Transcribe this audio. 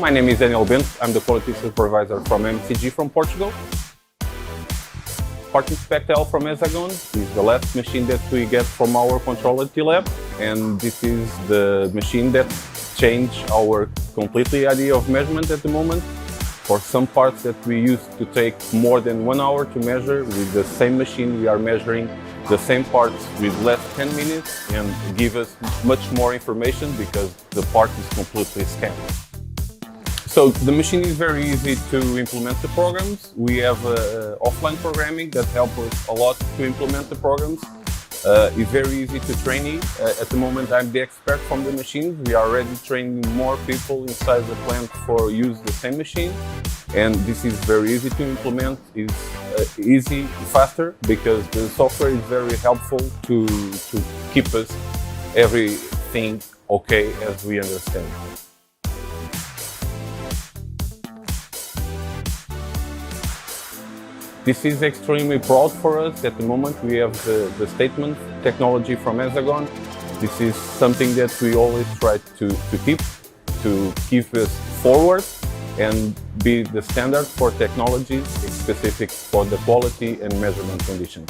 My name is Daniel Bento. I'm the quality supervisor from MCG from Portugal. PartInspect L from Hexagon is the last machine that we get from our controlability lab, and this is the machine that changed our completely idea of measurement at the moment. For some parts that we used to take more than 1 hour to measure, with the same machine we are measuring the same parts with less 10 minutes and give us much more information because the part is completely scanned. So the machine is very easy to implement the programs. We have offline programming that helps us a lot to implement the programs. It's very easy to train. At the moment I'm the expert from the machine. We are already training more people inside the plant for use the same machine. And this is very easy to implement. It's easy, faster, because the software is very helpful to keep us everything okay as we understand. This is extremely proud for us. At the moment we have the statement technology from Hexagon. This is something that we always try to keep us forward and be the standard for technologies specific for the quality and measurement conditions.